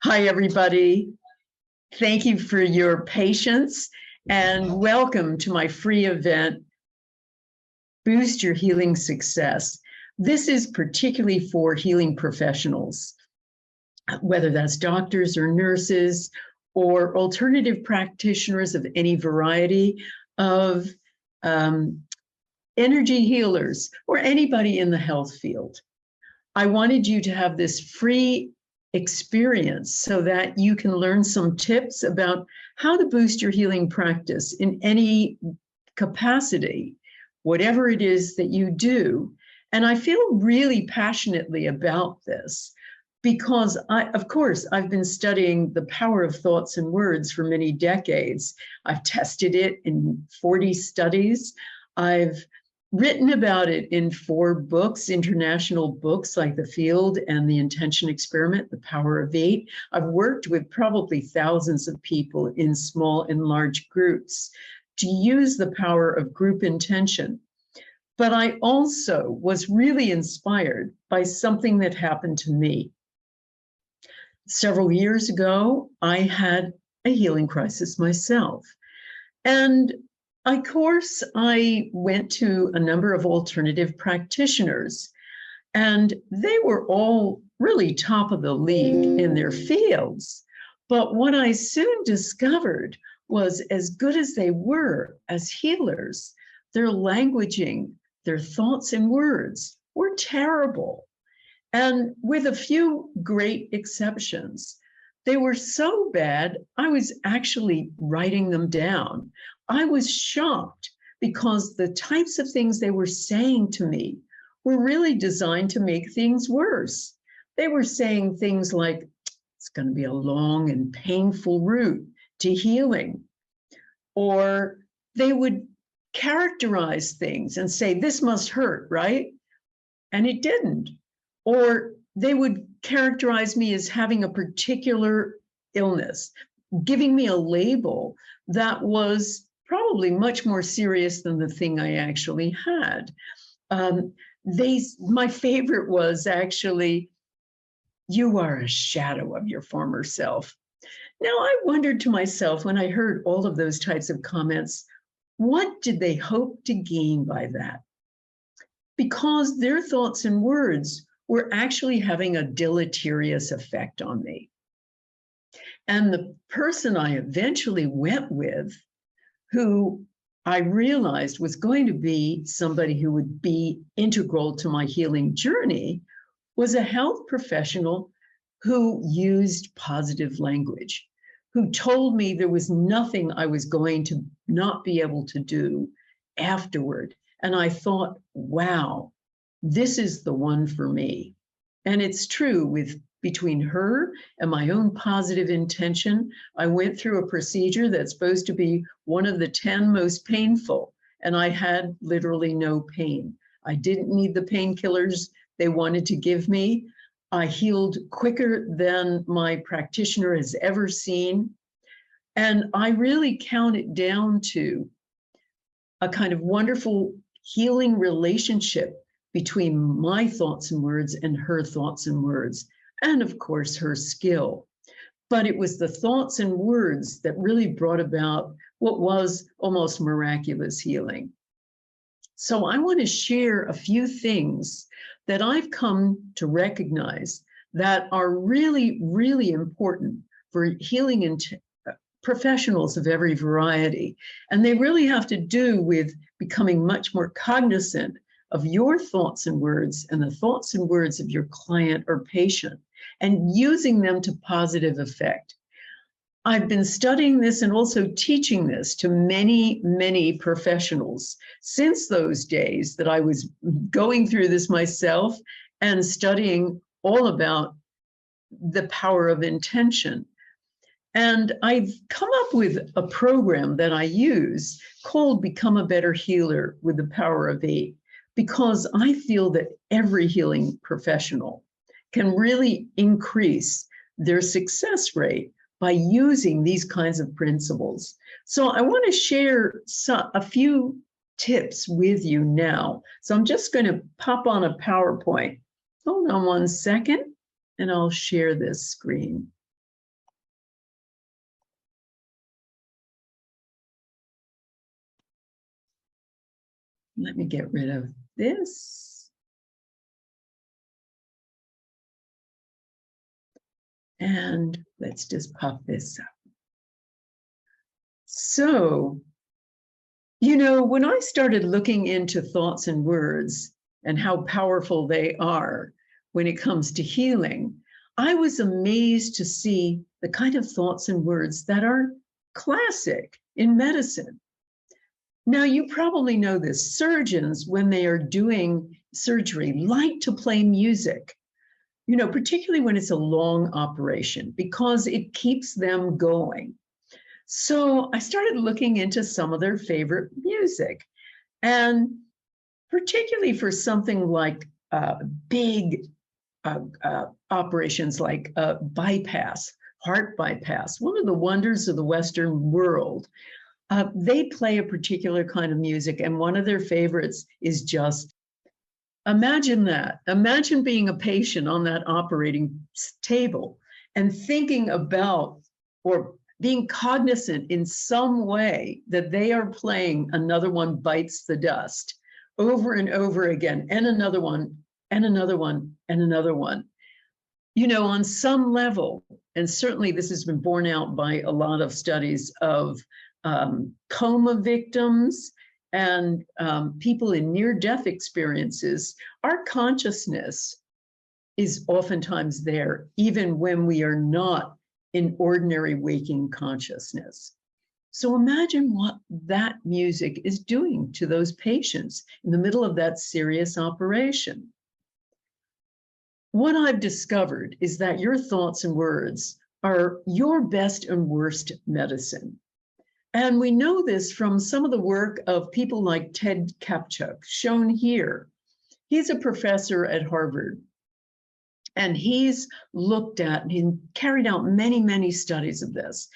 Hi, everybody. Thank you for your patience and welcome to my free event, Boost Your Healing Success. This is particularly for healing professionals, whether that's doctors or nurses or alternative practitioners of any variety of energy healers or anybody in the health field. I wanted you to have this free experience so that you can learn some tips about how to boost your healing practice in any capacity, whatever it is that you do. And I feel really passionately about this because of course, I've been studying the power of thoughts and words for many decades. I've tested it in 40 studies. I've written about it in 4 books, international books like The Field and The Intention Experiment, The Power of 8. I've worked with probably thousands of people in small and large groups to use the power of group intention. But I also was really inspired by something that happened to me. Several years ago, I had a healing crisis myself. And of course, I went to a number of alternative practitioners, and they were all really top of the league in their fields. But what I soon discovered was, as good as they were as healers, their languaging, their thoughts and words were terrible. And with a few great exceptions, they were so bad, I was actually writing them down. I was shocked because the types of things they were saying to me were really designed to make things worse. They were saying things like, it's going to be a long and painful route to healing. Or they would characterize things and say, this must hurt, right? And it didn't. Or they would characterize me as having a particular illness, giving me a label that was probably much more serious than the thing I actually had. My favorite was actually, you are a shadow of your former self. Now, I wondered to myself when I heard all of those types of comments, what did they hope to gain by that? Because their thoughts and words were actually having a deleterious effect on me. And the person I eventually went with, who I realized was going to be somebody who would be integral to my healing journey, was a health professional who used positive language, who told me there was nothing I was going to not be able to do afterward. And I thought, wow, this is the one for me. And it's true between her and my own positive intention. I went through a procedure that's supposed to be one of the 10 most painful, and I had literally no pain. I didn't need the painkillers they wanted to give me. I healed quicker than my practitioner has ever seen. And I really count it down to a kind of wonderful healing relationship between my thoughts and words and her thoughts and words, and of course, her skill. But it was the thoughts and words that really brought about what was almost miraculous healing. So I want to share a few things that I've come to recognize that are really, really important for healing professionals of every variety. And they really have to do with becoming much more cognizant of your thoughts and words and the thoughts and words of your client or patient, and using them to positive effect. I've been studying this and also teaching this to many, many professionals since those days that I was going through this myself and studying all about the power of intention. And I've come up with a program that I use called Become a Better Healer with the Power of 8, because I feel that every healing professional can really increase their success rate by using these kinds of principles. So I want to share a few tips with you now. So I'm just going to pop on a PowerPoint. Hold on one second, and I'll share this screen. let me get rid of this. And let's just pop this up. So, you know, when I started looking into thoughts and words and how powerful they are when it comes to healing, I was amazed to see the kind of thoughts and words that are classic in medicine. Now, you probably know this. Surgeons, when they are doing surgery, like to play music, you know, particularly when it's a long operation, because it keeps them going. So I started looking into some of their favorite music, and particularly for something like big operations like bypass, heart bypass, one of the wonders of the Western world. They play a particular kind of music, and one of their favorites is just, imagine that. Imagine being a patient on that operating table and thinking about, or being cognizant in some way that they are playing Another One Bites the Dust over and over again, and another one, and another one, and another one. You know, on some level, and certainly this has been borne out by a lot of studies of coma victims and people in near-death experiences, our consciousness is oftentimes there, even when we are not in ordinary waking consciousness. So imagine what that music is doing to those patients in the middle of that serious operation. What I've discovered is that your thoughts and words are your best and worst medicine. And we know this from some of the work of people like Ted Kaptchuk, shown here. He's a professor at Harvard, and he's looked at and carried out many, many studies of this.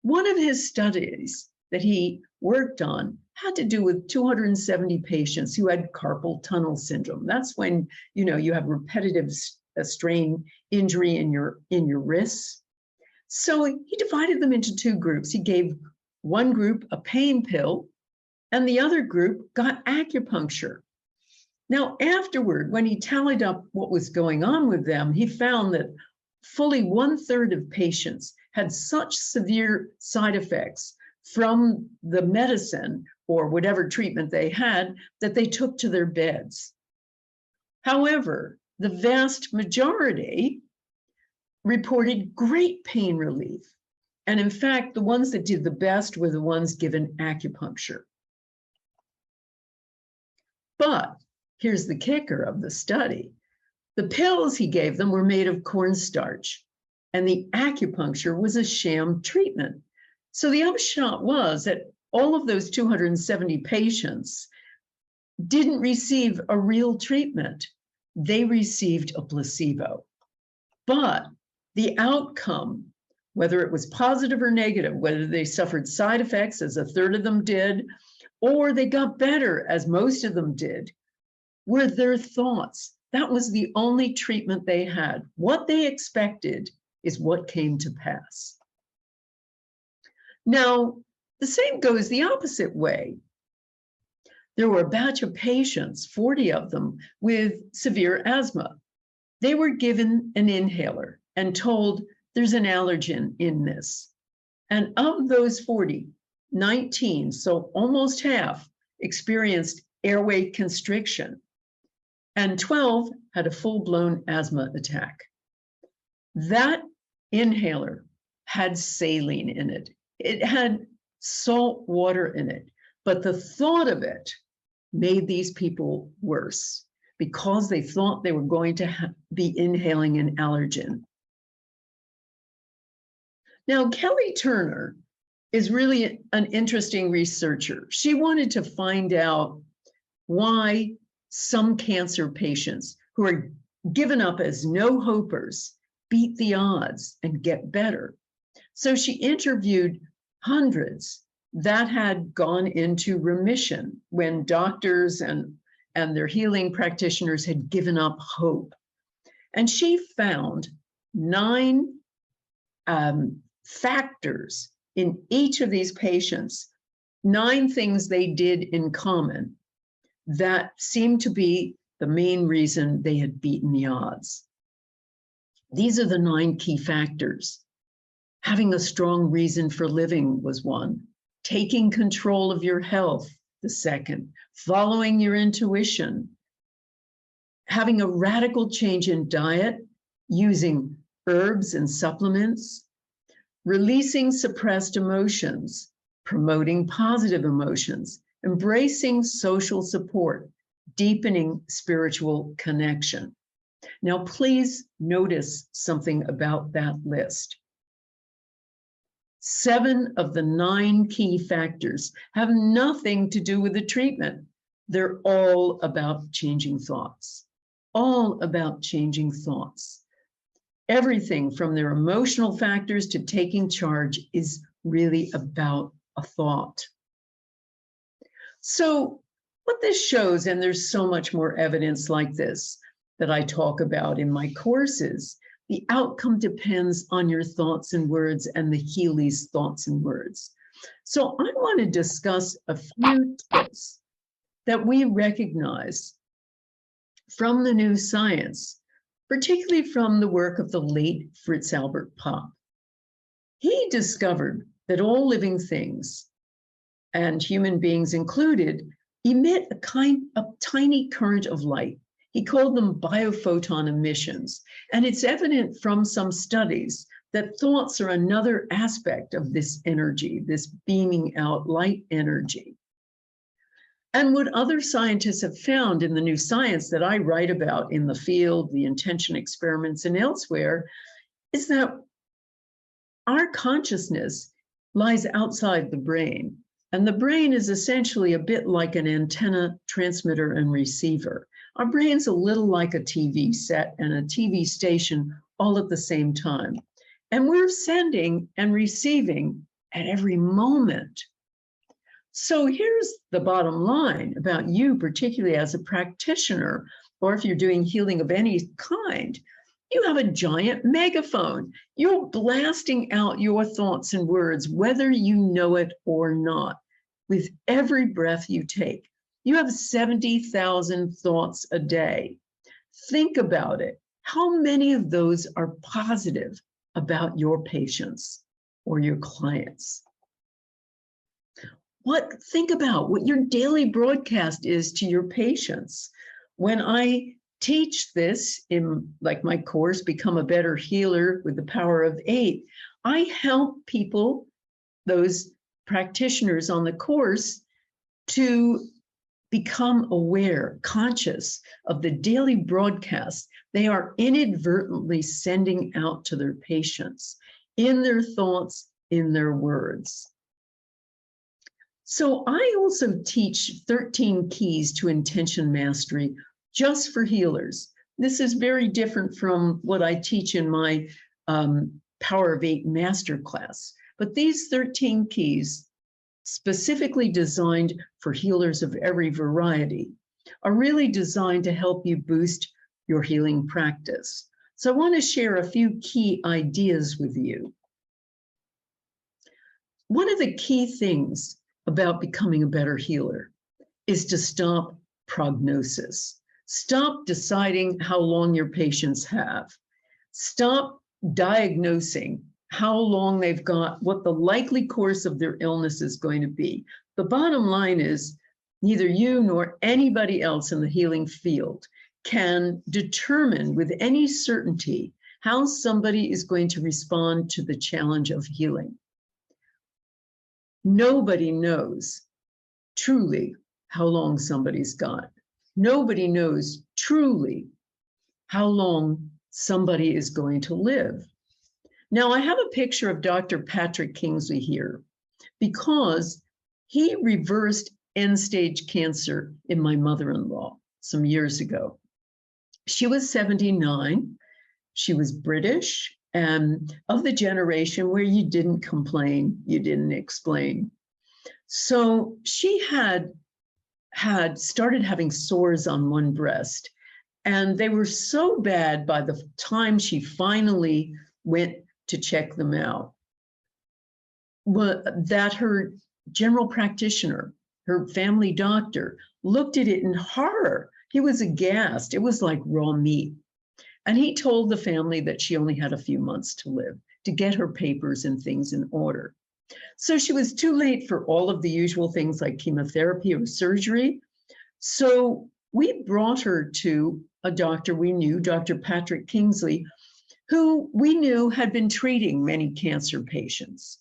One of his studies that he worked on had to do with 270 patients who had carpal tunnel syndrome. That's when, you know, you have repetitive strain injury in your wrists. So he divided them into two groups. He gave one group a pain pill, and the other group got acupuncture. Now, afterward, when he tallied up what was going on with them, he found that fully 1/3 of patients had such severe side effects from the medicine or whatever treatment they had that they took to their beds. However, the vast majority reported great pain relief. And in fact, the ones that did the best were the ones given acupuncture. But here's the kicker of the study. The pills he gave them were made of cornstarch, and the acupuncture was a sham treatment. So the upshot was that all of those 270 patients didn't receive a real treatment. They received a placebo. But the outcome, whether it was positive or negative, whether they suffered side effects, as 1/3 of them did, or they got better, as most of them did, were their thoughts. That was the only treatment they had. What they expected is what came to pass. Now, the same goes the opposite way. There were a batch of patients, 40 of them, with severe asthma. They were given an inhaler and told there's an allergen in this. And of those 40, 19, so almost half, experienced airway constriction, and 12 had a full-blown asthma attack. That inhaler had saline in it. It had salt water in it, but the thought of it made these people worse because they thought they were going to be inhaling an allergen. Now, Kelly Turner is really an interesting researcher. She wanted to find out why some cancer patients who are given up as no-hopers beat the odds and get better. So she interviewed hundreds that had gone into remission when doctors and their healing practitioners had given up hope. And she found 9 factors in each of these patients, 9 things they did in common that seemed to be the main reason they had beaten the odds. These are the 9 key factors. Having a strong reason for living was one. Taking control of your health, the second. Following your intuition. Having a radical change in diet, using herbs and supplements. Releasing suppressed emotions, promoting positive emotions, embracing social support, deepening spiritual connection. Now, please notice something about that list. 7 of the 9 key factors have nothing to do with the treatment. They're all about changing thoughts, all about changing thoughts. Everything from their emotional factors to taking charge is really about a thought. So what this shows, and there's so much more evidence like this that I talk about in my courses, the outcome depends on your thoughts and words and the Healy's thoughts and words. So I want to discuss a few tips that we recognize from the new science, particularly from the work of the late Fritz Albert Popp. He discovered that all living things, and human beings included, emit a tiny current of light. He called them biophoton emissions. And it's evident from some studies that thoughts are another aspect of this energy, this beaming out light energy. And what other scientists have found in the new science that I write about in the field, the intention experiments and elsewhere, is that our consciousness lies outside the brain. And the brain is essentially a bit like an antenna, transmitter, and receiver. Our brain's a little like a TV set and a TV station all at the same time. And we're sending and receiving at every moment. So here's the bottom line about you, particularly as a practitioner, or if you're doing healing of any kind. You have a giant megaphone. You're blasting out your thoughts and words, whether you know it or not, with every breath you take. You have 70,000 thoughts a day. Think about it. How many of those are positive about your patients or your clients? Think about what your daily broadcast is to your patients. When I teach this in like my course, Become a Better Healer with the Power of 8, I help people, those practitioners on the course, to become aware, conscious of the daily broadcasts they are inadvertently sending out to their patients in their thoughts, in their words. So I also teach 13 keys to intention mastery just for healers. This is very different from what I teach in my Power of 8 masterclass. But these 13 keys, specifically designed for healers of every variety, are really designed to help you boost your healing practice. So I want to share a few key ideas with you. One of the key things about becoming a better healer is to stop prognosis. Stop deciding how long your patients have. Stop diagnosing how long they've got, what the likely course of their illness is going to be. The bottom line is neither you nor anybody else in the healing field can determine with any certainty how somebody is going to respond to the challenge of healing. Nobody knows truly how long somebody's got. Nobody knows truly how long somebody is going to live. Now, I have a picture of Dr. Patrick Kingsley here because he reversed end-stage cancer in my mother-in-law some years ago. She was 79. She was British and of the generation where you didn't complain, you didn't explain. So she had started having sores on one breast, and they were so bad by the time she finally went to check them out, that her general practitioner, her family doctor, looked at it in horror. He was aghast. It was like raw meat. And he told the family that she only had a few months to live, to get her papers and things in order. So she was too late for all of the usual things like chemotherapy or surgery. So we brought her to a doctor we knew, Dr. Patrick Kingsley, who we knew had been treating many cancer patients.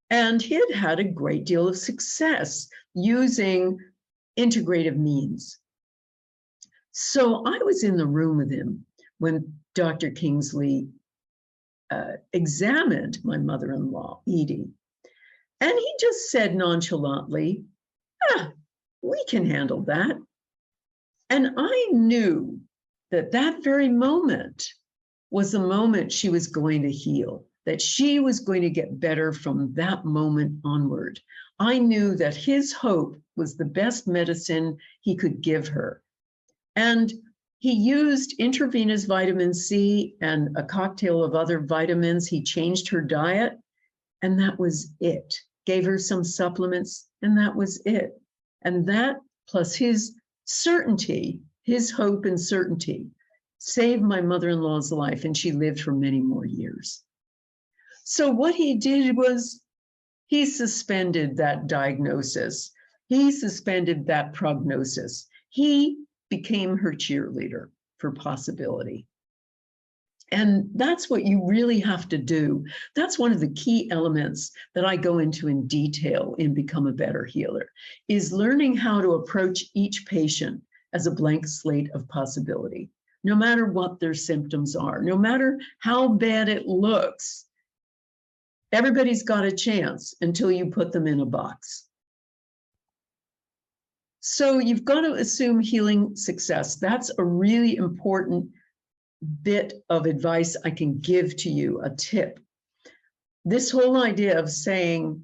And he had had a great deal of success using integrative means. So I was in the room with him when Dr. Kingsley examined my mother-in-law, Edie. And he just said nonchalantly, we can handle that. And I knew that that very moment was the moment she was going to heal, that she was going to get better from that moment onward. I knew that his hope was the best medicine he could give her. And he used intravenous vitamin C and a cocktail of other vitamins. He changed her diet, and that was it. Gave her some supplements, and that was it. And that, plus his certainty, his hope and certainty, saved my mother-in-law's life, and she lived for many more years. So what he did was he suspended that diagnosis. He suspended that prognosis. He became her cheerleader for possibility. And that's what you really have to do. That's one of the key elements that I go into in detail in Become a Better Healer, is learning how to approach each patient as a blank slate of possibility, no matter what their symptoms are, no matter how bad it looks. Everybody's got a chance until you put them in a box. So you've got to assume healing success. That's a really important bit of advice I can give to you, a tip. This whole idea of saying,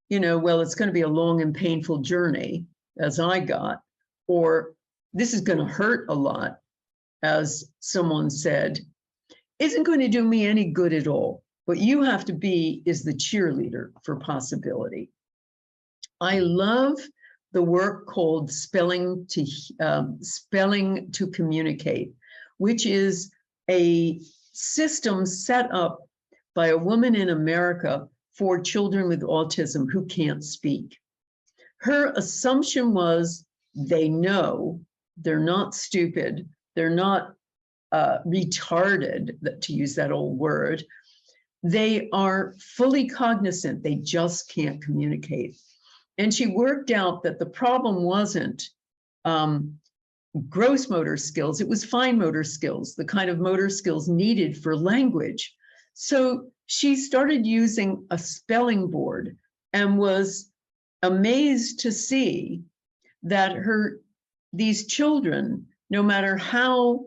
well, it's going to be a long and painful journey, as I got, or this is going to hurt a lot, as someone said, isn't going to do me any good at all. What you have to be is the cheerleader for possibility. I love the work called Spelling to Communicate, which is a system set up by a woman in America for children with autism who can't speak. Her assumption was they know, they're not stupid, they're not retarded, to use that old word. They are fully cognizant, they just can't communicate. And she worked out that the problem wasn't gross motor skills, it was fine motor skills, the kind of motor skills needed for language. So she started using a spelling board and was amazed to see that these children, no matter how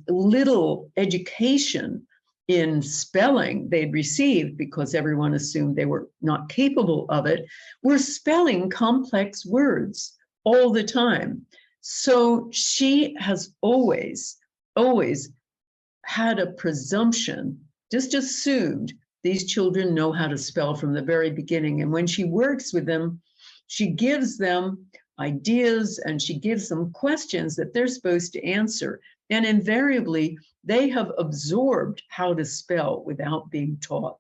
little education in spelling they'd received, because everyone assumed they were not capable of it, were spelling complex words all the time. So she has always had a presumption, just assumed these children know how to spell from the very beginning. And when she works with them, she gives them ideas and she gives them questions that they're supposed to answer. And invariably, they have absorbed how to spell without being taught.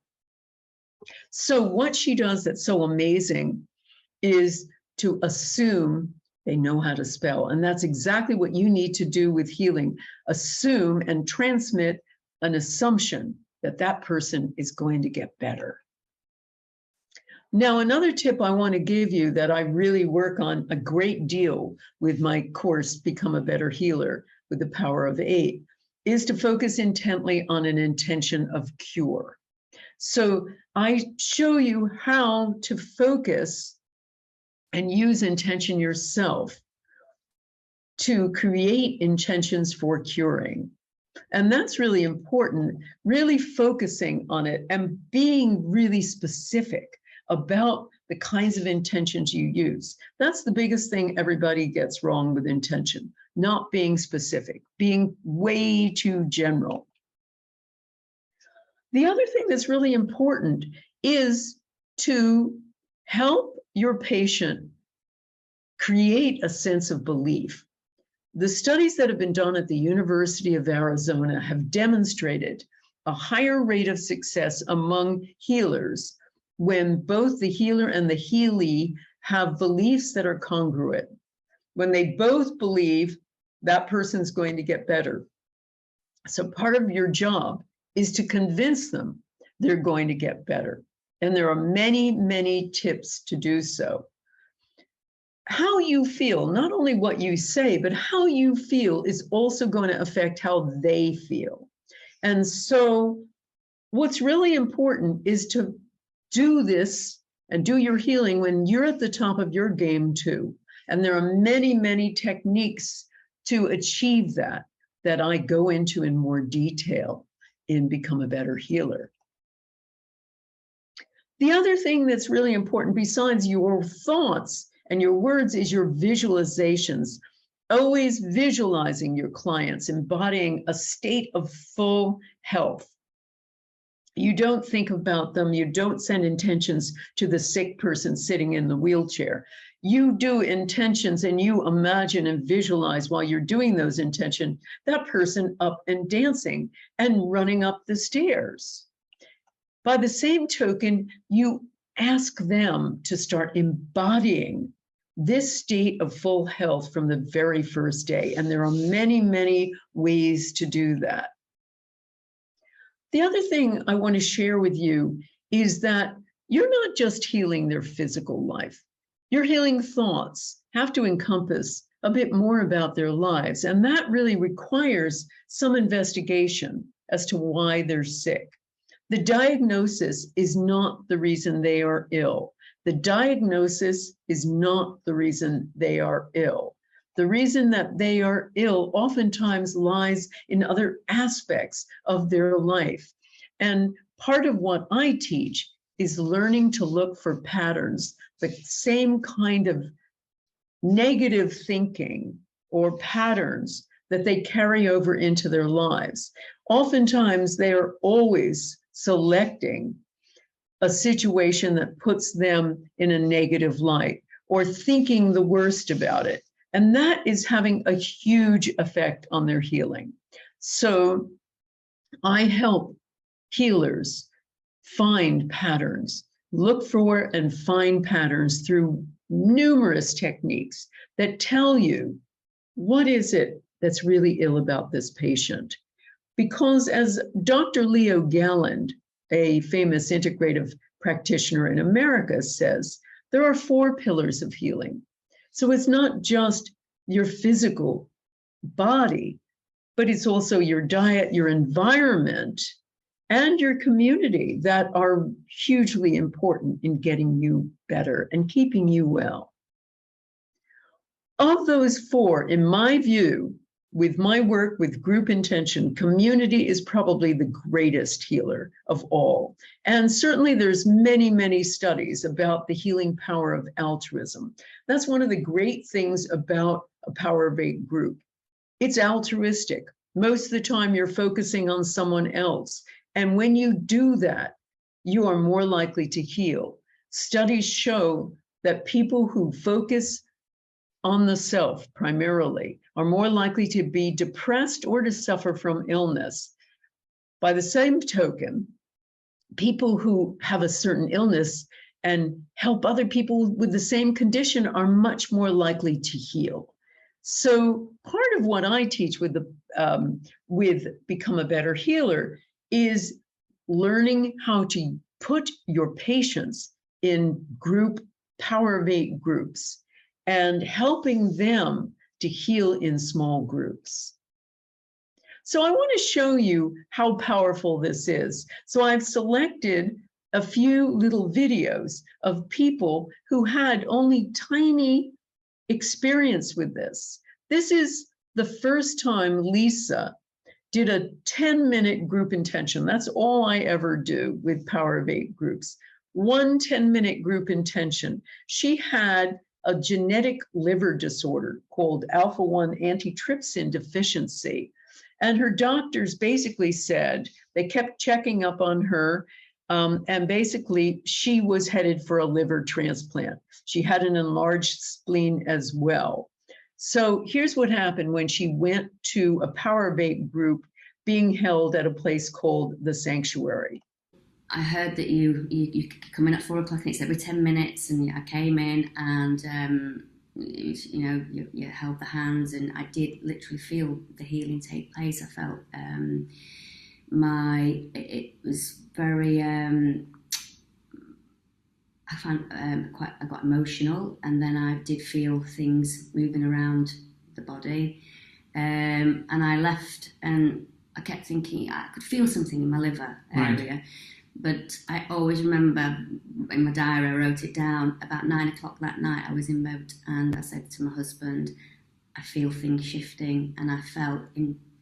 So what she does that's so amazing is to assume they know how to spell. And that's exactly what you need to do with healing. Assume and transmit an assumption that that person is going to get better. Now, another tip I want to give you that I really work on a great deal with my course, Become a Better Healer with the Power of 8, is to focus intently on an intention of cure. So I show you how to focus and use intention yourself to create intentions for curing. And that's really important, really focusing on it and being really specific about the kinds of intentions you use. That's the biggest thing everybody gets wrong with intention, not being specific, being way too general. The other thing that's really important is to help your patient create a sense of belief. The studies that have been done at the University of Arizona have demonstrated a higher rate of success among healers when both the healer and the healee have beliefs that are congruent. When they both believe that person's going to get better. So part of your job is to convince them they're going to get better. And there are many, many tips to do so. How you feel, not only what you say, but how you feel is also going to affect how they feel. And so what's really important is to do this and do your healing when you're at the top of your game too. And there are many, many techniques to achieve that I go into in more detail in Become a Better Healer. The other thing that's really important besides your thoughts and your words is your visualizations. Always visualizing your clients, embodying a state of full health. You don't think about them, you don't send intentions to the sick person sitting in the wheelchair. You do intentions and you imagine and visualize while you're doing those intentions, that person up and dancing and running up the stairs. By the same token, you ask them to start embodying this state of full health from the very first day. And there are many, many ways to do that. The other thing I want to share with you is that you're not just healing their physical life. Your healing thoughts have to encompass a bit more about their lives. And that really requires some investigation as to why they're sick. The diagnosis is not the reason they are ill. The diagnosis is not the reason they are ill. The reason that they are ill oftentimes lies in other aspects of their life. And part of what I teach is learning to look for patterns, the same kind of negative thinking or patterns that they carry over into their lives. Oftentimes, they are always selecting a situation that puts them in a negative light or thinking the worst about it. And that is having a huge effect on their healing. So I help healers find patterns, look for and find patterns through numerous techniques that tell you what is it that's really ill about this patient. Because as Dr. Leo Galland, a famous integrative practitioner in America, says, there are 4 pillars of healing. So it's not just your physical body, but it's also your diet, your environment, and your community that are hugely important in getting you better and keeping you well. Of those 4, in my view, with my work with group intention, community is probably the greatest healer of all. And certainly there's many, many studies about the healing power of altruism. That's one of the great things about a Power of 8 group. It's altruistic. Most of the time you're focusing on someone else. And when you do that, you are more likely to heal. Studies show that people who focus on the self primarily are more likely to be depressed or to suffer from illness. By the same token, people who have a certain illness and help other people with the same condition are much more likely to heal. So part of what I teach with Become a Better Healer is learning how to put your patients in group Power of 8 groups and helping them to heal in small groups. So I want to show you how powerful this is. So I've selected a few little videos of people who had only tiny experience with this. This is the first time Lisa did a 10-minute group intention. That's all I ever do with Power of 8 groups. 1 10-minute group intention. She had a genetic liver disorder called alpha-1 antitrypsin deficiency. And her doctors basically said, they kept checking up on her. And basically, she was headed for a liver transplant. She had an enlarged spleen as well. So here's what happened when she went to a Power Vape group being held at a place called The Sanctuary. I heard that you come in at 4 o'clock and it's every 10 minutes, and I came in and you held the hands, and I did literally feel the healing take place. I felt it was very I got emotional, and then I did feel things moving around the body, and I left and I kept thinking I could feel something in my liver area. Right. But I always remember in my diary, I wrote it down, about 9 o'clock that night, I was in bed and I said to my husband, I feel things shifting, and I felt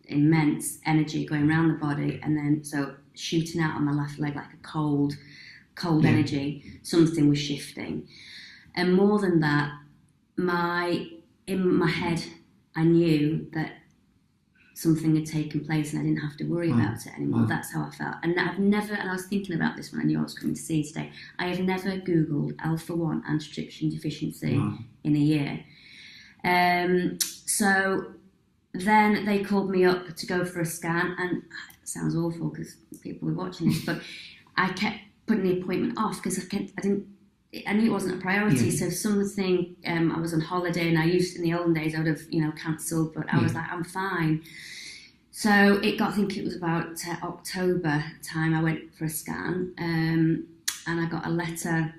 immense energy going around the body, and then so shooting out on my left leg like a cold energy, something was shifting. And more than that, in my head, I knew that something had taken place and I didn't have to worry about it anymore. That's how I felt. And and I was thinking about this when I knew I was coming to see you today, I have never Googled alpha-1 antitrypsin deficiency in a year. So then they called me up to go for a scan, and it sounds awful because people were watching this, but I kept putting the appointment off because I knew it wasn't a priority. So something, I was on holiday, and in the olden days, I would have, cancelled, but I was like, I'm fine. So I think it was about October time, I went for a scan, and I got a letter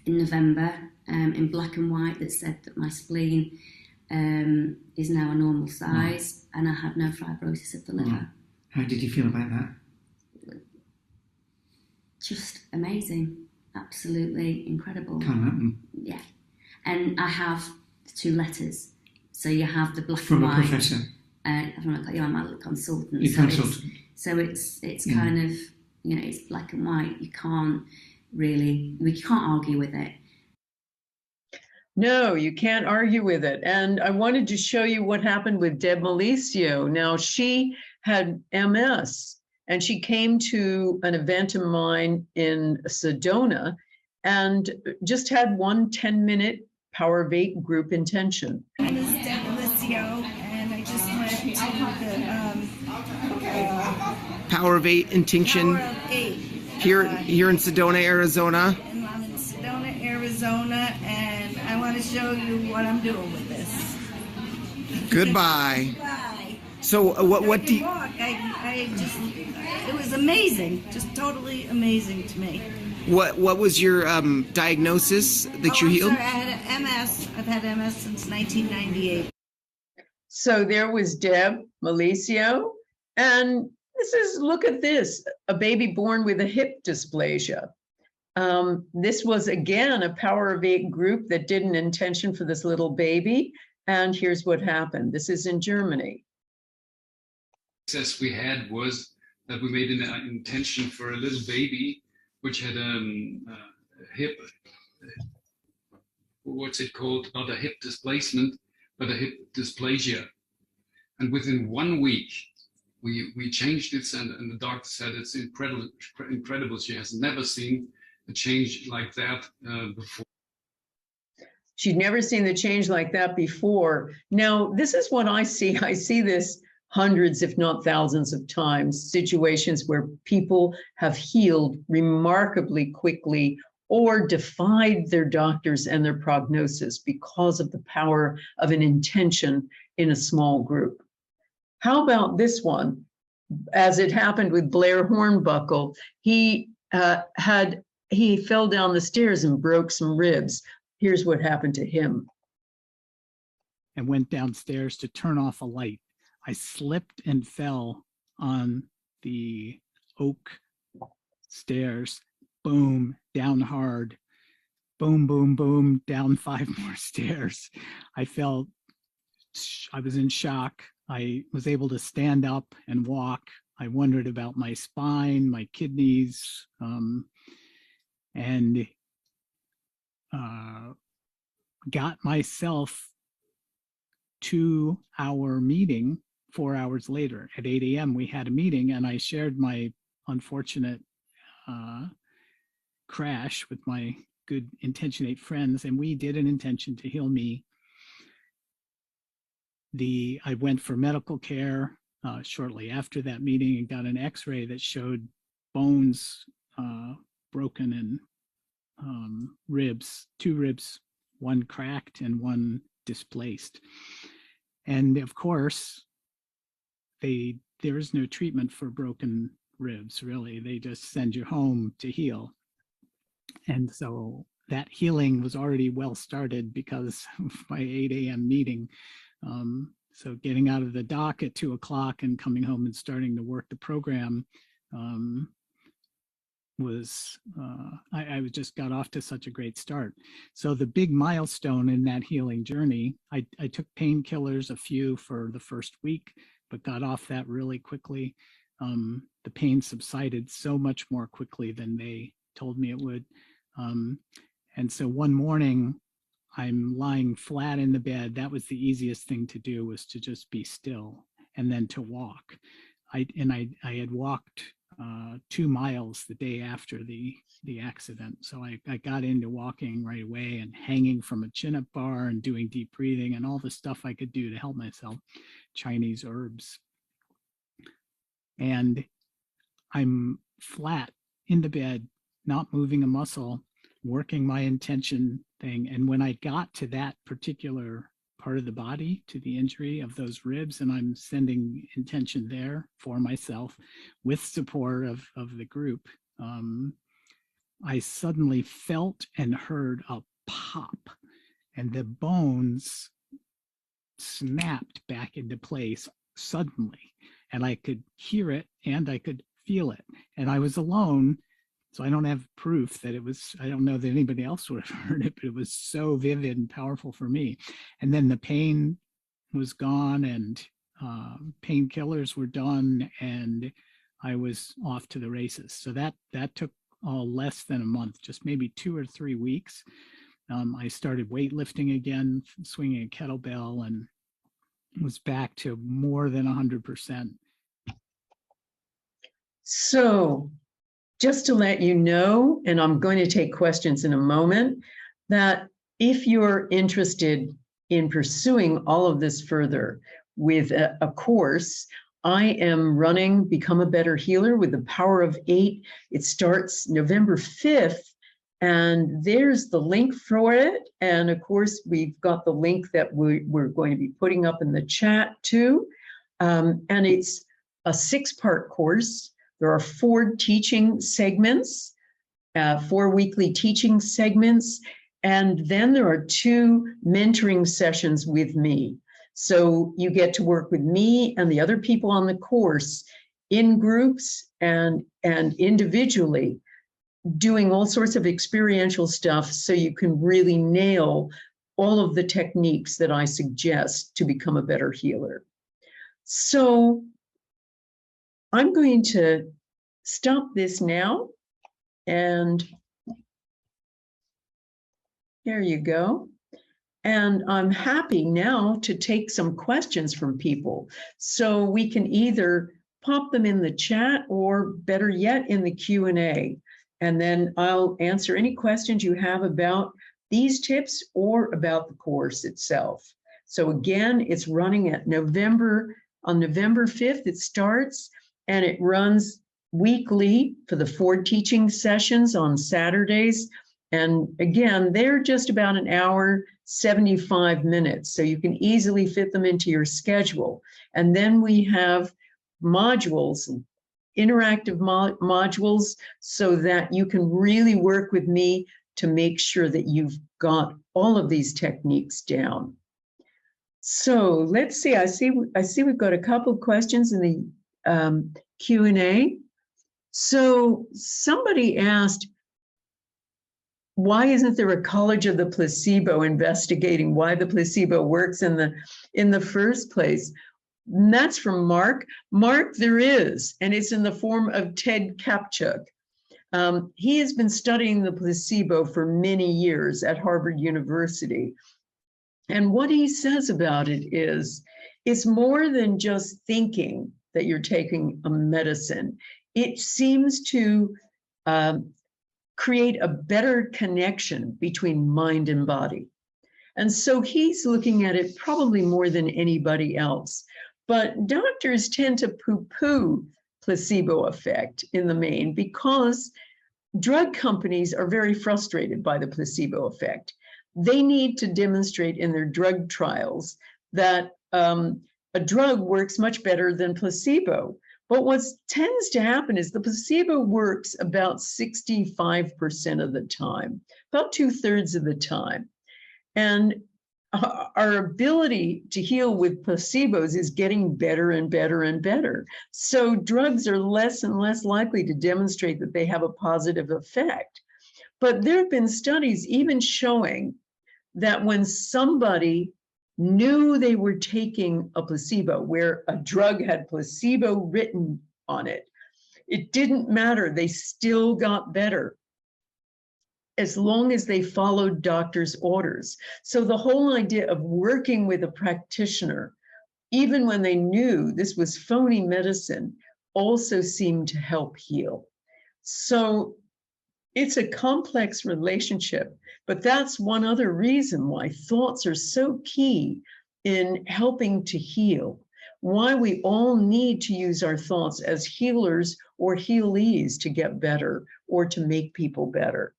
in November in black and white that said that my spleen is now a normal size, and I had no fibrosis of the liver. How did you feel about that? Just amazing. Absolutely incredible. Can't happen. Yeah. And I have the 2 letters. So you have the black from and white. From a professor? I'm a consultant. You're consultant. It's kind of, it's black and white. We can't argue with it. No, you can't argue with it. And I wanted to show you what happened with Deb Malicio. Now, she had MS, and she came to an event of mine in Sedona and just had one 10-minute Power Vape group intention. My name is Deb Malicio, and I just went to the Power Vape intention here in Sedona, Arizona. And I'm in Sedona, Arizona, and I want to show you what I'm doing with this. Goodbye. Bye. So what do you... It was amazing, just totally amazing to me. What was your diagnosis that you healed? Sorry, I had MS. I've had MS since 1998. So there was Deb Malicio, and look at this, a baby born with a hip dysplasia. This was, again, a Power Vape group that did an intention for this little baby, and here's what happened. This is in Germany. Success we had was that we made an intention for a little baby which had a hip, what's it called? Not a hip displacement, but a hip dysplasia. And within 1 week, we changed it, and the doctor said it's incredible. She has never seen a change like that before. She'd never seen the change like that before. Now, this is what I see. I see this hundreds, if not thousands of times, situations where people have healed remarkably quickly or defied their doctors and their prognosis because of the power of an intention in a small group. How about this one? As it happened with Blair Hornbuckle, he fell down the stairs and broke some ribs. Here's what happened to him. And went downstairs to turn off a light. I slipped and fell on the oak stairs. Boom, down hard. Boom, boom, boom, down 5 more stairs. I was in shock. I was able to stand up and walk. I wondered about my spine, my kidneys, and got myself to our meeting 4 hours later. At 8 a.m. we had a meeting, and I shared my unfortunate crash with my good intentionate friends, and we did an intention to heal me. I went for medical care shortly after that meeting and got an x-ray that showed bones broken and ribs, 2 ribs, one cracked and one displaced. And of course, there is no treatment for broken ribs, really. They just send you home to heal. And so that healing was already well started because of my 8 a.m. meeting. So getting out of the dock at 2 o'clock and coming home and starting to work the program was, I just got off to such a great start. So the big milestone in that healing journey, I took painkillers, a few for the first week, but got off that really quickly. The pain subsided so much more quickly than they told me it would. And so one morning, I'm lying flat in the bed. That was the easiest thing to do, was to just be still and then to walk. I had walked 2 miles the day after the accident. So I got into walking right away and hanging from a chin-up bar and doing deep breathing and all the stuff I could do to help myself, Chinese herbs. And I'm flat in the bed, not moving a muscle, working my intention thing. And when I got to that particular part of the body, to the injury of those ribs, and I'm sending intention there for myself with support of the group, I suddenly felt and heard a pop, and the bones snapped back into place suddenly. And I could hear it and I could feel it. And I was alone, so I don't have proof that it was, I don't know that anybody else would have heard it, but it was so vivid and powerful for me. And then the pain was gone and painkillers were done, and I was off to the races. So that took less than a month, just maybe 2 or 3 weeks. I started weightlifting again, swinging a kettlebell, and was back to more than 100%. So just to let you know, and I'm going to take questions in a moment, that if you're interested in pursuing all of this further with a course, I am running Become a Better Healer with the Power of 8. It starts November 5th, and there's the link for it. And of course, we've got the link that we're going to be putting up in the chat too. And it's a 6-part course. There are 4 teaching segments, 4 weekly teaching segments, and then there are 2 mentoring sessions with me. So you get to work with me and the other people on the course in groups and individually, doing all sorts of experiential stuff so you can really nail all of the techniques that I suggest to become a better healer. So I'm going to stop this now, and there you go. And I'm happy now to take some questions from people. So we can either pop them in the chat or better yet in the Q&A. And then I'll answer any questions you have about these tips or about the course itself. So again, it's running at November 5th, it starts, and it runs weekly for the 4 teaching sessions on Saturdays. And again, they're just about an hour, 75 minutes. So you can easily fit them into your schedule. And then we have modules, interactive modules, so that you can really work with me to make sure that you've got all of these techniques down. So let's see, I see we've got a couple of questions in the Q&A. So somebody asked, why isn't there a College of the Placebo investigating why the placebo works in the first place? And that's from Mark. Mark, there is, and it's in the form of Ted Kapchuk. He has been studying the placebo for many years at Harvard University. And what he says about it is, it's more than just thinking that you're taking a medicine. It seems to create a better connection between mind and body. And so he's looking at it probably more than anybody else. But doctors tend to poo-poo placebo effect in the main because drug companies are very frustrated by the placebo effect. They need to demonstrate in their drug trials that a drug works much better than placebo. But what tends to happen is the placebo works about 65% of the time, about 2/3 of the time. And our ability to heal with placebos is getting better and better and better. So drugs are less and less likely to demonstrate that they have a positive effect. But there have been studies even showing that when somebody knew they were taking a placebo, where a drug had placebo written on it, it didn't matter, they still got better as long as they followed doctor's orders. So the whole idea of working with a practitioner, even when they knew this was phony medicine, also seemed to help heal. So it's a complex relationship, but that's one other reason why thoughts are so key in helping to heal, why we all need to use our thoughts as healers or healees to get better or to make people better.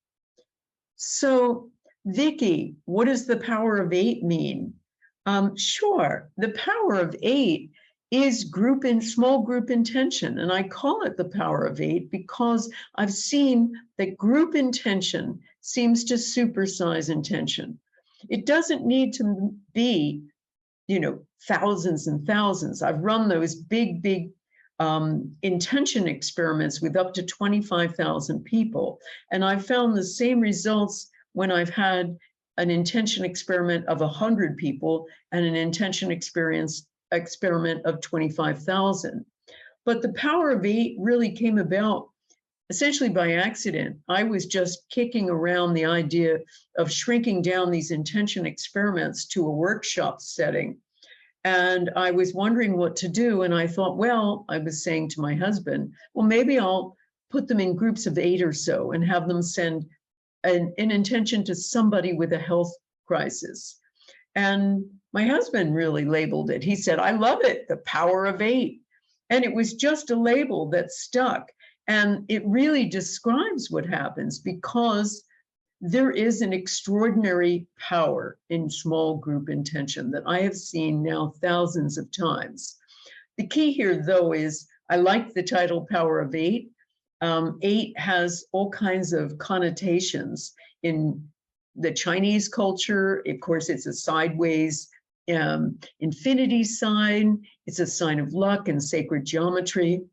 So, Vicki, what does the power of 8 mean? Sure, the power of 8 is small group intention. And I call it the power of 8 because I've seen that group intention seems to supersize intention. It doesn't need to be, thousands and thousands. I've run those big intention experiments with up to 25,000 people. And I've found the same results when I've had an intention experiment of 100 people and an intention experiment of 25,000. But the power of 8 really came about essentially by accident. I was just kicking around the idea of shrinking down these intention experiments to a workshop setting. And I was wondering what to do. And I thought, well, I was saying to my husband, well, maybe I'll put them in groups of 8 or so and have them send an intention to somebody with a health crisis. And my husband really labeled it. He said, I love it, the power of 8. And it was just a label that stuck. And it really describes what happens because there is an extraordinary power in small group intention that I have seen now thousands of times. The key here, though, is I like the title Power of 8. 8 has all kinds of connotations in the Chinese culture. Of course, it's a sideways infinity sign. It's a sign of luck and sacred geometry.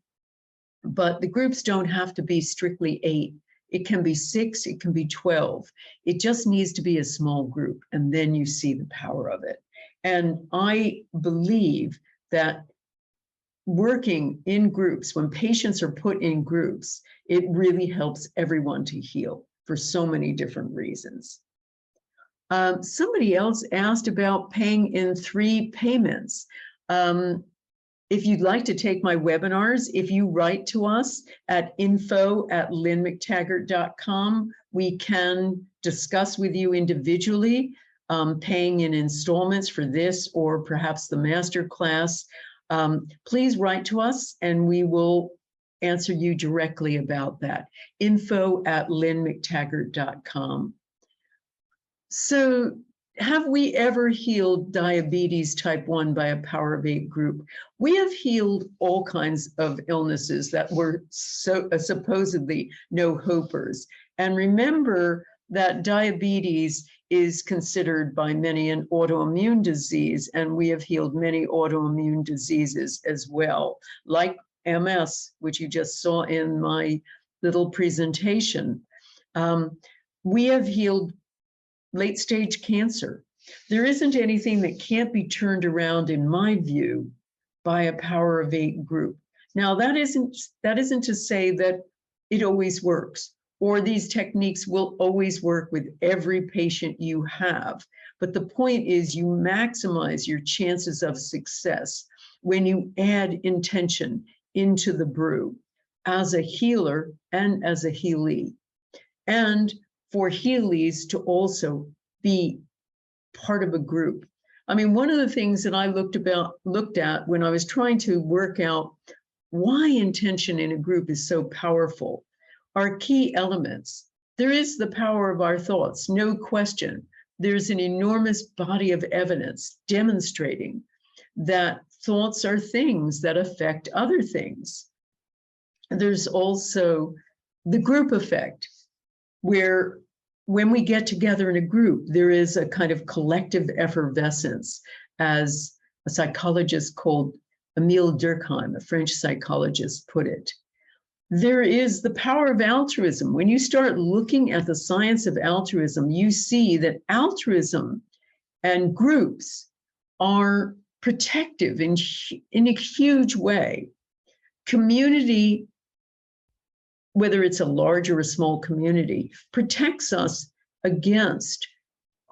But the groups don't have to be strictly 8. It can be 6, it can be 12. It just needs to be a small group, and then you see the power of it. And I believe that working in groups, when patients are put in groups, it really helps everyone to heal for so many different reasons. Somebody else asked about paying in 3 payments. If you'd like to take my webinars, if you write to us at info@lynnmctaggart.com, we can discuss with you individually, paying in installments for this or perhaps the master class. Please write to us and we will answer you directly about that. info@lynnmctaggart.com. So, have we ever healed diabetes type 1 by a Power of 8 group? We have healed all kinds of illnesses that were supposedly no-hopers. And remember that diabetes is considered by many an autoimmune disease, and we have healed many autoimmune diseases as well, like MS, which you just saw in my little presentation. We have healed late-stage cancer. There isn't anything that can't be turned around, in my view, by a Power of 8 group. Now, that isn't to say that it always works, or these techniques will always work with every patient you have. But the point is you maximize your chances of success when you add intention into the brew. as a healer and as a healee, and for healees to also be part of a group. I mean, one of the things that I looked at when I was trying to work out why intention in a group is so powerful are key elements. There is the power of our thoughts, no question. There's an enormous body of evidence demonstrating that thoughts are things that affect other things. There's also the group effect, where when we get together in a group, there is a kind of collective effervescence, as a psychologist called Emile Durkheim, a French psychologist, put it. There is the power of altruism. When you start looking at the science of altruism, you see that altruism and groups are protective in a huge way. Community, whether it's a large or a small community, protects us against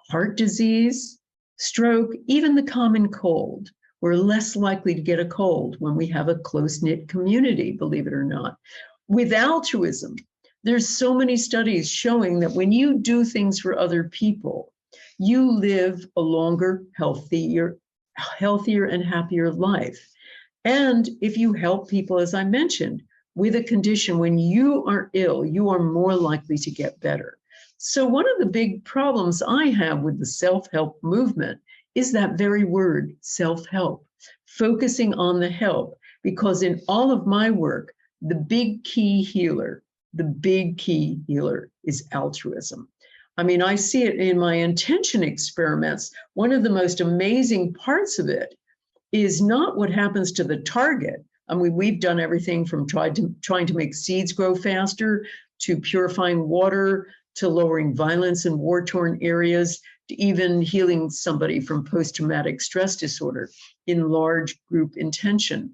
heart disease, stroke, even the common cold. We're less likely to get a cold when we have a close-knit community, believe it or not. With altruism, there's so many studies showing that when you do things for other people, you live a longer, healthier and happier life. And if you help people, as I mentioned, with a condition, when you are ill, you are more likely to get better. So one of the big problems I have with the self-help movement is that very word, self-help, focusing on the help, because in all of my work, the big key healer is altruism. I mean, I see it in my intention experiments. One of the most amazing parts of it is not what happens to the target. I mean, we've done everything from trying to make seeds grow faster, to purifying water, to lowering violence in war-torn areas, to even healing somebody from post-traumatic stress disorder in large group intention.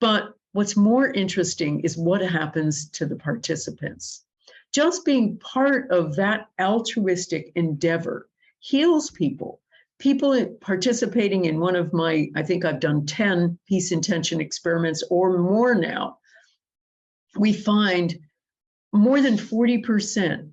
But what's more interesting is what happens to the participants. Just being part of that altruistic endeavor heals people. People participating in one of my, I think I've done 10 peace intention experiments or more now, we find more than 40%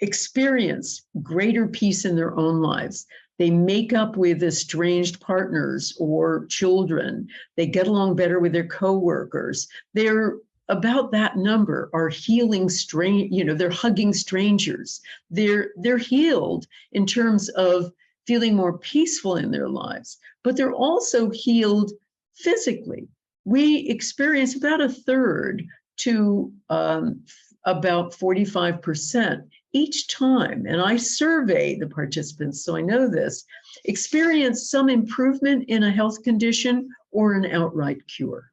experience greater peace in their own lives. They make up with estranged partners or children. They get along better with their coworkers. They're about that number are healing they're hugging strangers. They're healed in terms of feeling more peaceful in their lives, but they're also healed physically. We experience about a third to about 45% each time, and I survey the participants, so I know this, experience some improvement in a health condition or an outright cure.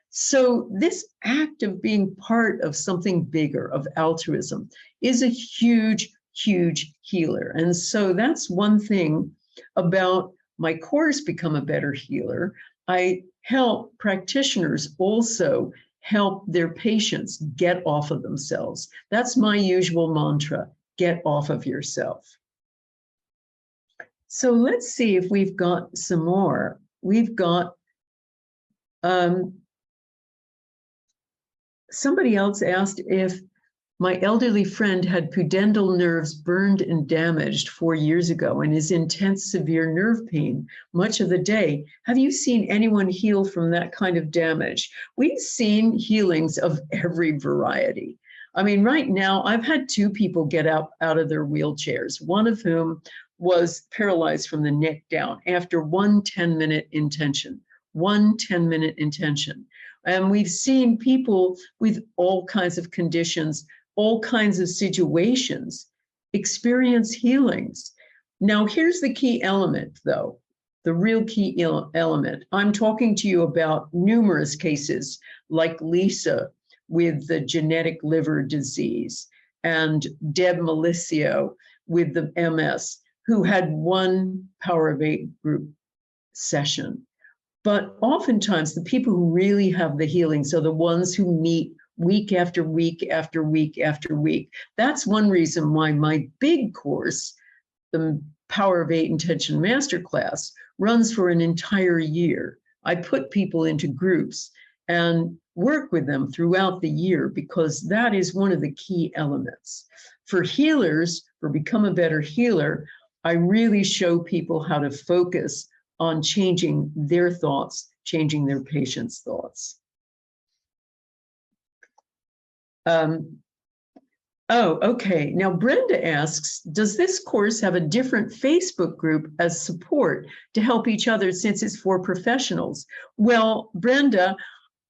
So this act of being part of something bigger, of altruism, is a huge, huge healer. And so that's one thing about my course, Become a Better Healer. I help practitioners also help their patients get off of themselves. That's my usual mantra, get off of yourself. So let's see if we've got some more. We've got somebody else asked if my elderly friend had pudendal nerves burned and damaged 4 years ago and is in intense severe nerve pain much of the day. Have you seen anyone heal from that kind of damage? We've seen healings of every variety. I mean, right now, I've had 2 people get out of their wheelchairs, one of whom was paralyzed from the neck down after one 10-minute intention. And we've seen people with all kinds of conditions, all kinds of situations experience healings. Now, here's the key element, though, the real key element. I'm talking to you about numerous cases like Lisa with the genetic liver disease and Deb Malicio with the MS, who had one Power of 8 group session. But oftentimes the people who really have the healings are the ones who meet week after week after week after week. That's one reason why my big course, the Power of 8 Intention Masterclass, runs for an entire year. I put people into groups and work with them throughout the year, because that is one of the key elements. For healers, for Become a Better Healer, I really show people how to focus on changing their thoughts, changing their patients' thoughts. Oh, okay. Now, Brenda asks, does this course have a different Facebook group as support to help each other since it's for professionals? Well, Brenda,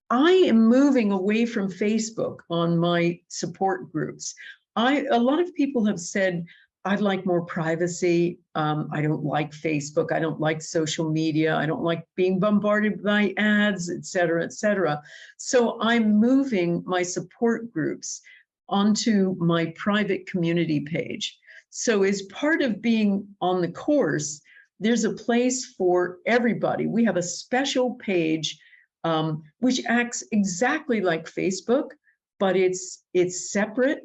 I am moving away from Facebook on my support groups. A lot of people have said, I'd like more privacy. I don't like Facebook. I don't like social media. I don't like being bombarded by ads, et cetera, et cetera. So I'm moving my support groups onto my private community page. So as part of being on the course, there's a place for everybody. We have a special page which acts exactly like Facebook, but it's separate.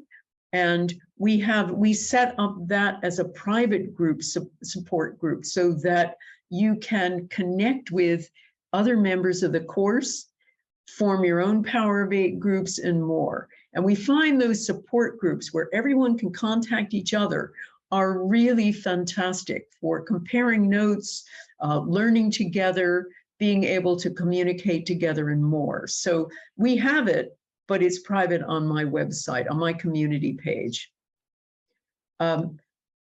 And we set up that as a private group, support group, so that you can connect with other members of the course, form your own Power of 8 groups, and more. And we find those support groups where everyone can contact each other are really fantastic for comparing notes, learning together, being able to communicate together, and more. So we have it, but it's private on my website, on my community page.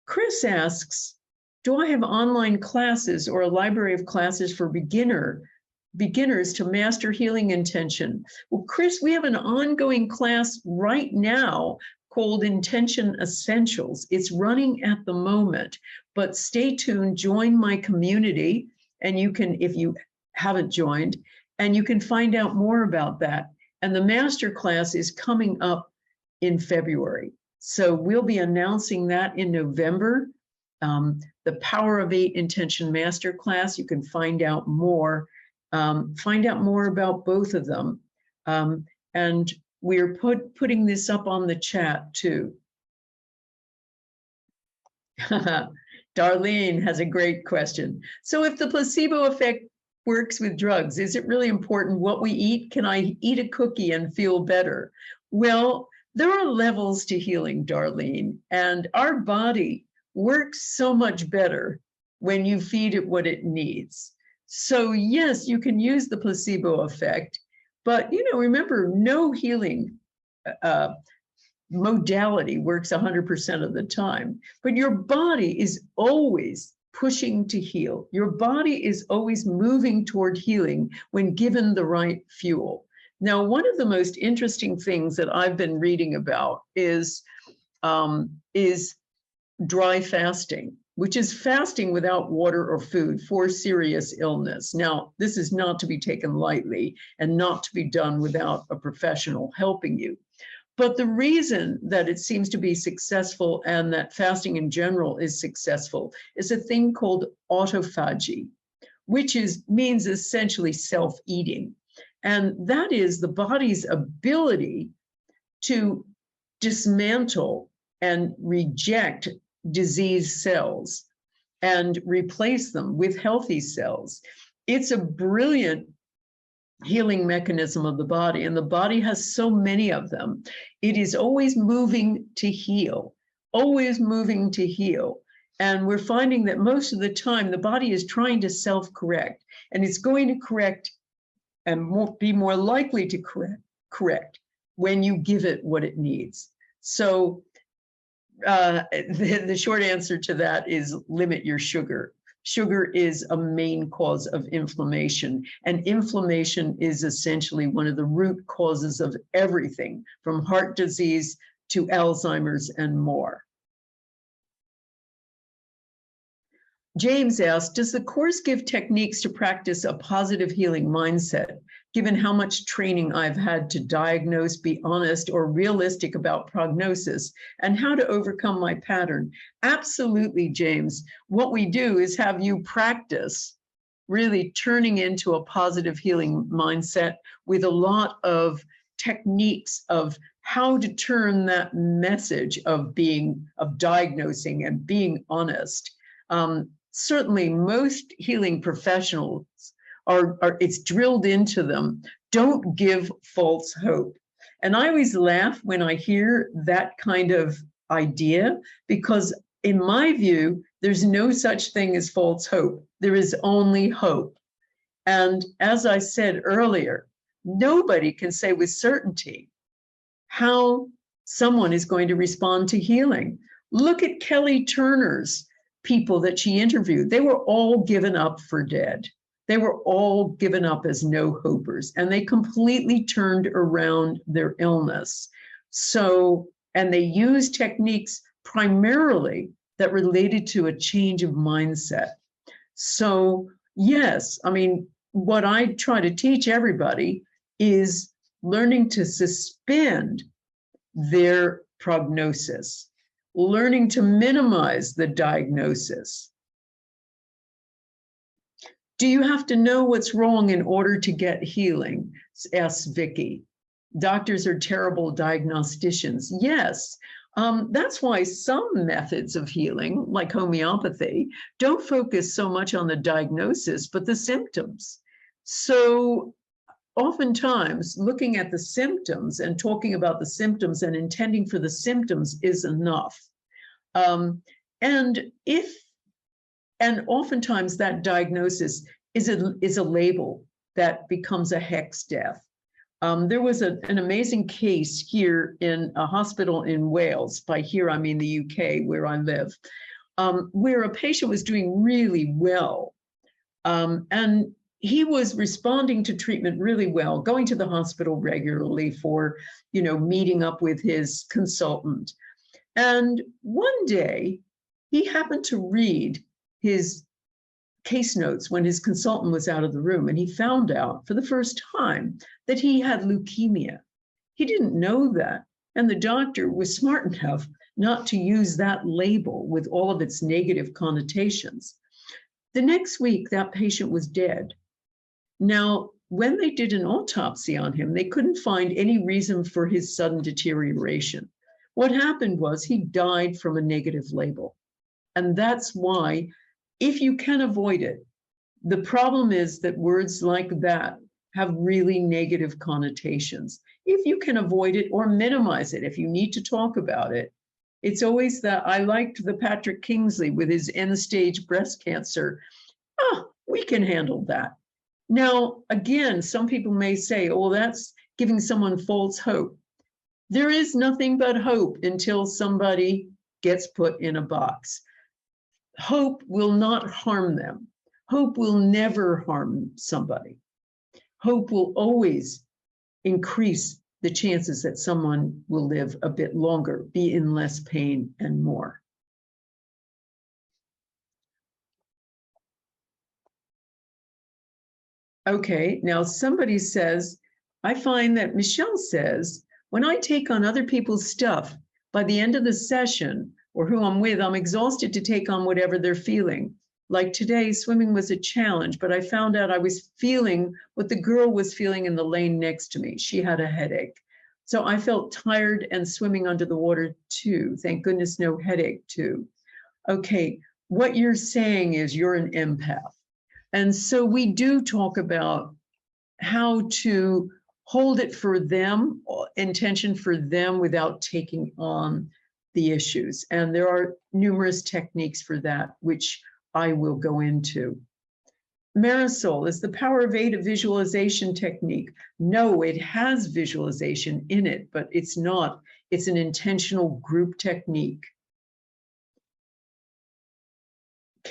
Chris asks, do I have online classes or a library of classes for beginners to master healing intention? Well, Chris, we have an ongoing class right now called Intention Essentials. It's running at the moment, but stay tuned, join my community, and you can, if you haven't joined, and you can find out more about that. And the master class is coming up in February. So we'll be announcing that in November. The Power of 8 Intention Master Class, you can find out more about both of them. And we're putting this up on the chat too. Darlene has a great question. So if the placebo effect works with drugs, is it really important what we eat? Can I eat a cookie and feel better? Well, there are levels to healing, Darlene, and our body works so much better when you feed it what it needs. So yes, you can use the placebo effect, but remember, no healing modality works 100% of the time, but your body is always pushing to heal. Your body is always moving toward healing when given the right fuel. Now, one of the most interesting things that I've been reading about is dry fasting, which is fasting without water or food for serious illness. Now, this is not to be taken lightly and not to be done without a professional helping you. But the reason that it seems to be successful and that fasting in general is successful is a thing called autophagy, which means essentially self-eating. And that is the body's ability to dismantle and reject disease cells and replace them with healthy cells. It's a brilliant healing mechanism of the body, and the body has so many of them. It is always moving to heal, always moving to heal. And we're finding that most of the time the body is trying to self-correct, and it's going to correct and be more likely to correct when you give it what it needs. So the short answer to that is limit your sugar. Sugar is a main cause of inflammation, and inflammation is essentially one of the root causes of everything from heart disease to Alzheimer's and more. James asked, does the course give techniques to practice a positive healing mindset, given how much training I've had to diagnose, be honest or realistic about prognosis, and how to overcome my pattern? Absolutely, James. What we do is have you practice really turning into a positive healing mindset with a lot of techniques of how to turn that message of diagnosing and being honest. Certainly most healing professionals it's drilled into them Don't give false hope. And I always laugh when I hear that kind of idea, because in my view, there's no such thing as false hope. There is only hope. And as I said earlier, nobody can say with certainty how someone is going to respond to healing. Look at Kelly Turner's people that she interviewed. They were all given up for dead. They were all given up as no-hopers, and they completely turned around their illness. So, and they used techniques primarily that related to a change of mindset. So, yes, I mean, what I try to teach everybody is learning to suspend their prognosis, learning to minimize the diagnosis. Do you have to know what's wrong in order to get healing? Asks Vicky. Doctors are terrible diagnosticians. Yes, that's why some methods of healing, like homeopathy, don't focus so much on the diagnosis, but the symptoms. So oftentimes looking at the symptoms and talking about the symptoms and intending for the symptoms is enough. And oftentimes that diagnosis is a label that becomes a hex death. There was an amazing case here in a hospital in Wales. By here, I mean the UK, where I live, where a patient was doing really well. And he was responding to treatment really well, going to the hospital regularly for, meeting up with his consultant. And one day, he happened to read his case notes when his consultant was out of the room, and he found out for the first time that he had leukemia. He didn't know that, and the doctor was smart enough not to use that label with all of its negative connotations. The next week, that patient was dead. Now, when they did an autopsy on him, they couldn't find any reason for his sudden deterioration. What happened was he died from a negative label. And that's why, if you can avoid it, the problem is that words like that have really negative connotations. If you can avoid it or minimize it, if you need to talk about it, it's always that. I liked the Patrick Kingsley with his end-stage breast cancer. We can handle that. Now, again, some people may say, oh, well, that's giving someone false hope. There is nothing but hope until somebody gets put in a box. Hope will not harm them. Hope will never harm somebody. Hope will always increase the chances that someone will live a bit longer, be in less pain and more. Okay, now somebody says, I find that Michelle says, when I take on other people's stuff, by the end of the session, or who I'm with, I'm exhausted to take on whatever they're feeling. Like today, swimming was a challenge, but I found out I was feeling what the girl was feeling in the lane next to me. She had a headache. So I felt tired and swimming under the water too. Thank goodness, no headache too. Okay, what you're saying is you're an empath. And so we do talk about how to hold it for them, intention for them without taking on the issues. And there are numerous techniques for that, which I will go into. Marisol, is the Power of 8 a visualization technique? No, it has visualization in it, but it's not. It's an intentional group technique.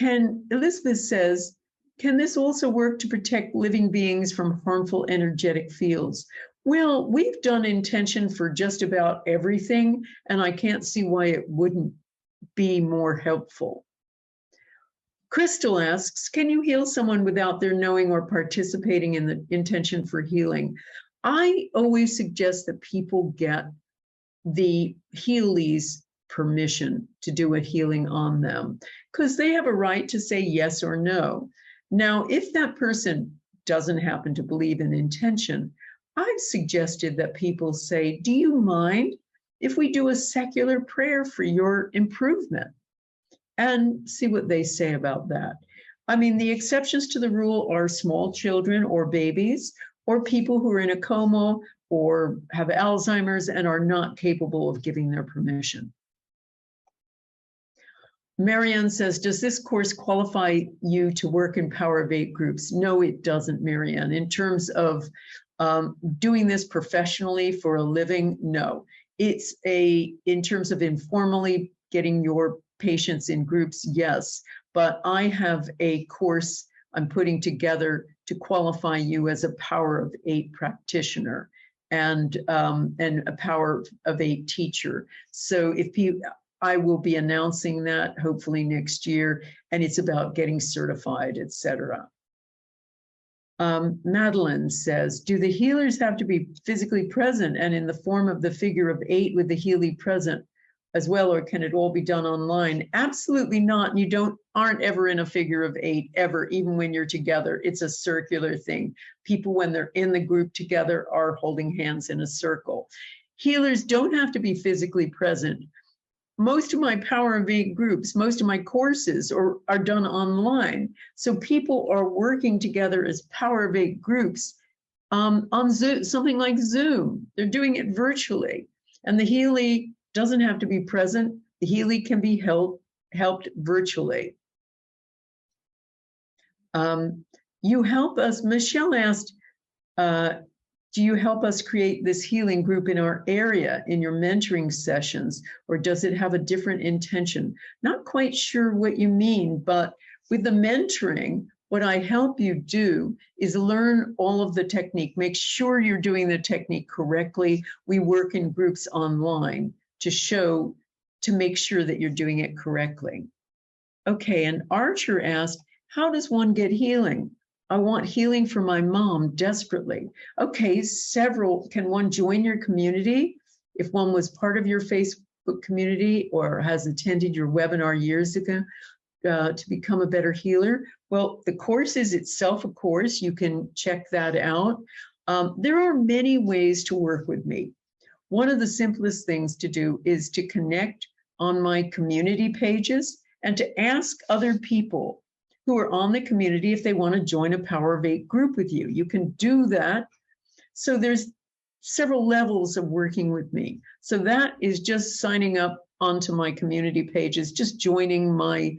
Elizabeth says, can this also work to protect living beings from harmful energetic fields? Well, we've done intention for just about everything, and I can't see why it wouldn't be more helpful. Crystal asks, can you heal someone without their knowing or participating in the intention for healing? I always suggest that people get the healee's permission to do a healing on them, because they have a right to say yes or no. Now, if that person doesn't happen to believe in intention, I've suggested that people say, do you mind if we do a secular prayer for your improvement? And see what they say about that. I mean, the exceptions to the rule are small children or babies, or people who are in a coma or have Alzheimer's and are not capable of giving their permission. Marianne says, does this course qualify you to work in Power of 8 groups? No, it doesn't, Marianne. In terms of doing this professionally for a living, no. It's in terms of informally getting your patients in groups, yes. But I have a course I'm putting together to qualify you as a Power of 8 practitioner and a Power of 8 teacher. So I will be announcing that hopefully next year, and it's about getting certified, etc. Madeline says, do the healers have to be physically present and in the form of the figure of 8 with the Healy present as well, or can it all be done online? Absolutely not. And you aren't ever in a figure of 8 ever, even when you're together. It's a circular thing. People, when they're in the group together, are holding hands in a circle. Healers don't have to be physically present. Most of my Power of 8 groups, most of my courses are done online. So people are working together as Power of 8 groups on Zoom, something like Zoom. They're doing it virtually. And the Healy doesn't have to be present. The Healy can be helped virtually. You help us, Michelle asked, do you help us create this healing group in our area in your mentoring sessions, or does it have a different intention? Not quite sure what you mean, but with the mentoring, what I help you do is learn all of the technique, make sure you're doing the technique correctly. We work in groups online to make sure that you're doing it correctly. Okay, and Archer asked, how does one get healing? I want healing for my mom desperately. Okay, can one join your community? If one was part of your Facebook community or has attended your webinar years ago to become a better healer, well, the course is itself a course. You can check that out. There are many ways to work with me. One of the simplest things to do is to connect on my community pages and to ask other people who are on the community if they want to join a Power of 8 group with you. You can do that. So there's several levels of working with me. So that is just signing up onto my community pages, just joining my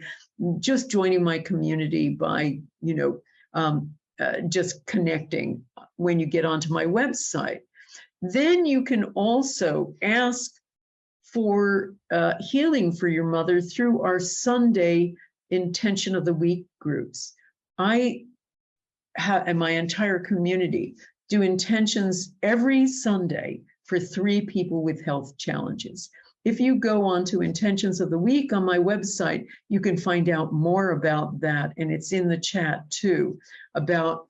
community by, just connecting when you get onto my website. Then you can also ask for healing for your mother through our Sunday Intention of the Week groups. I and my entire community do intentions every Sunday for 3 people with health challenges. If you go on to Intentions of the Week on my website, you can find out more about that, and it's in the chat too, about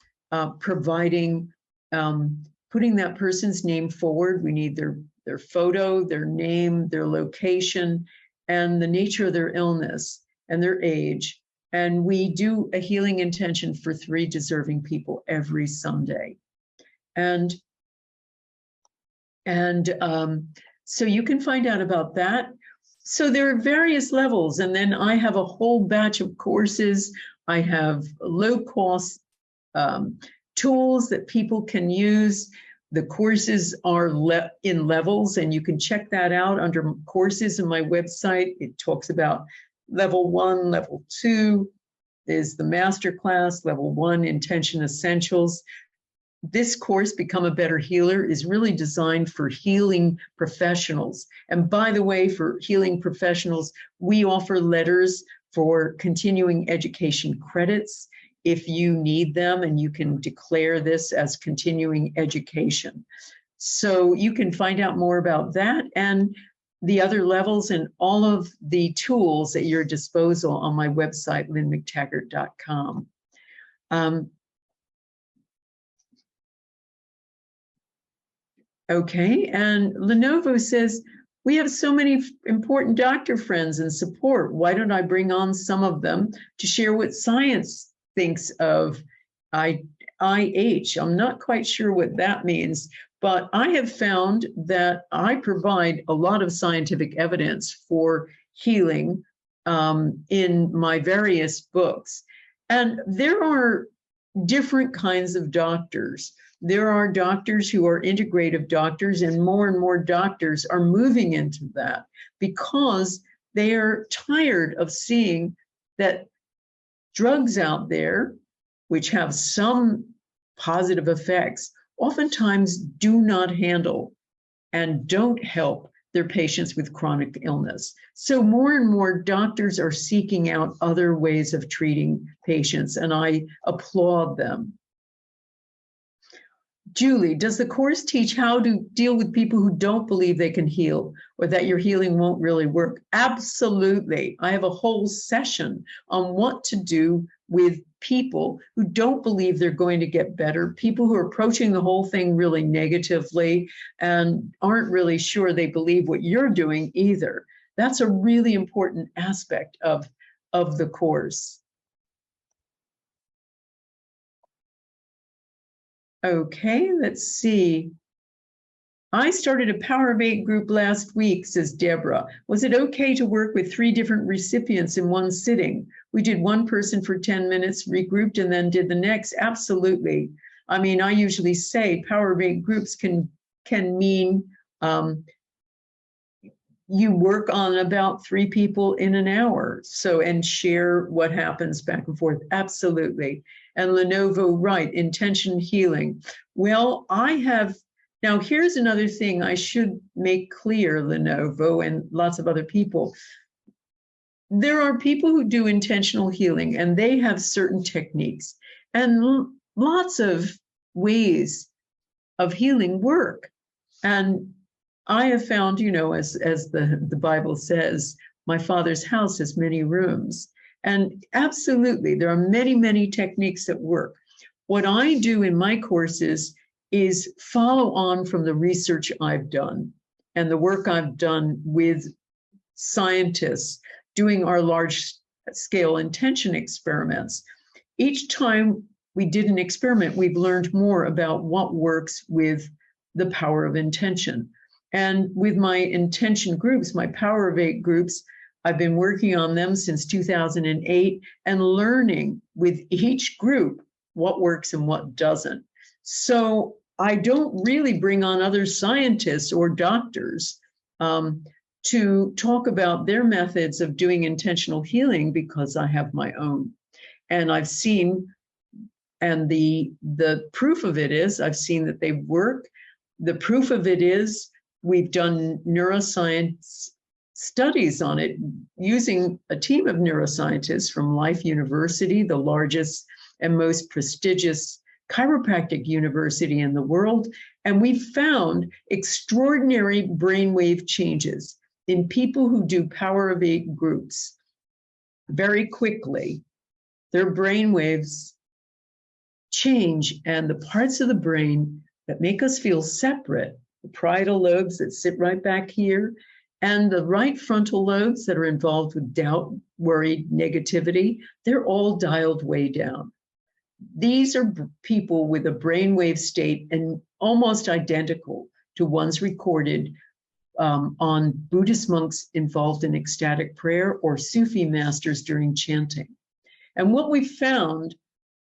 providing, putting that person's name forward. We need their photo, their name, their location, and the nature of their illness and their age. And we do a healing intention for 3 deserving people every Sunday. And so you can find out about that. So there are various levels. And then I have a whole batch of courses. I have low-cost tools that people can use. The courses are in levels, and you can check that out under courses on my website. It talks about level 1, level 2. There's the masterclass, level 1, Intention Essentials. This course, Become a Better Healer, is really designed for healing professionals. And by the way, for healing professionals, we offer letters for continuing education credits if you need them, and you can declare this as continuing education. So you can find out more about that and the other levels and all of the tools at your disposal on my website, lynnmctaggart.com. Okay, and Lenovo says, we have so many important doctor friends and support. Why don't I bring on some of them to share what science thinks of IH? I'm not quite sure what that means, but I have found that I provide a lot of scientific evidence for healing in my various books. And there are different kinds of doctors There are doctors who are integrative doctors, and more doctors are moving into that because they are tired of seeing that drugs out there, which have some positive effects, oftentimes do not handle and don't help their patients with chronic illness. So more and more doctors are seeking out other ways of treating patients, and I applaud them. Julie, does the course teach how to deal with people who don't believe they can heal or that your healing won't really work? Absolutely. I have a whole session on what to do with people who don't believe they're going to get better, people who are approaching the whole thing really negatively and aren't really sure they believe what you're doing either. That's a really important aspect of the course. Okay, let's see. I started a Power of 8 group last week, says Deborah. Was it okay to work with 3 different recipients in one sitting? We did one person for 10 minutes, regrouped, and then did the next. Absolutely. I mean, I usually say Power of 8 groups can mean you work on about 3 people in an hour. So, and share what happens back and forth. Absolutely. And Lenovo, right, intention healing. Well, now here's another thing I should make clear, Lenovo and lots of other people. There are people who do intentional healing and they have certain techniques and lots of ways of healing work. And I have found, you know, as the Bible says, my Father's house has many rooms. And absolutely, there are many techniques that work. What I do in my courses is follow on from the research I've done and the work I've done with scientists doing our large-scale intention experiments. Each time we did an experiment, we've learned more about what works with the power of intention. And with my intention groups, my Power of 8 groups, I've been working on them since 2008 and learning with each group what works and what doesn't. So I don't really bring on other scientists or doctors to talk about their methods of doing intentional healing because I have my own. And I've seen, and the proof of it is, I've seen that they work. The proof of it is we've done neuroscience studies on it using a team of neuroscientists from Life University, the largest and most prestigious chiropractic university in the world. And we found extraordinary brainwave changes in people who do Power of 8 groups. Very quickly, their brainwaves change, and the parts of the brain that make us feel separate, the parietal lobes that sit right back here, and the right frontal lobes that are involved with doubt, worry, negativity, they're all dialed way down. These are people with a brainwave state and almost identical to ones recorded on Buddhist monks involved in ecstatic prayer or Sufi masters during chanting. And what we found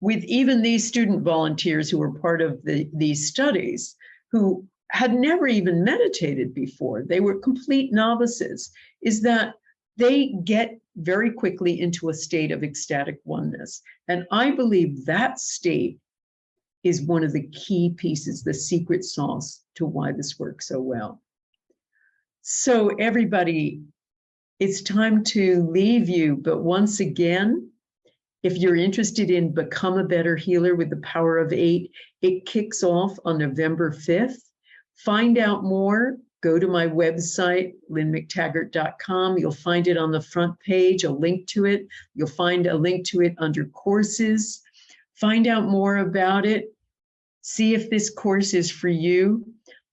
with even these student volunteers who were part of these studies, who had never even meditated before, they were complete novices, is that they get very quickly into a state of ecstatic oneness. And I believe that state is one of the key pieces, the secret sauce to why this works so well. So everybody, it's time to leave you. But once again, if you're interested in Become a Better Healer with the Power of 8, it kicks off on November 5th. Find out more, go to my website, lynnmctaggart.com. You'll find it on the front page, a link to it. You'll find a link to it under courses. Find out more about it. See if this course is for you.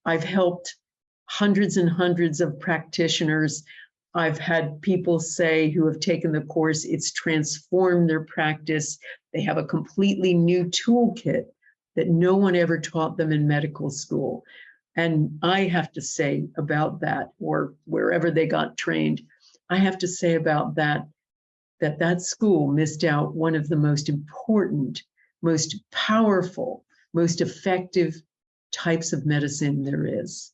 I've helped hundreds and hundreds of practitioners. I've had people say who have taken the course, it's transformed their practice. They have a completely new toolkit that no one ever taught them in medical school. And I have to say about that, or wherever they got trained, I have to say about that school missed out one of the most important, most powerful most effective types of medicine there is.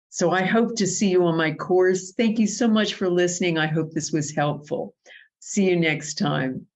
So I hope to see you on my course. Thank you so much for listening. I hope this was helpful. See you next time.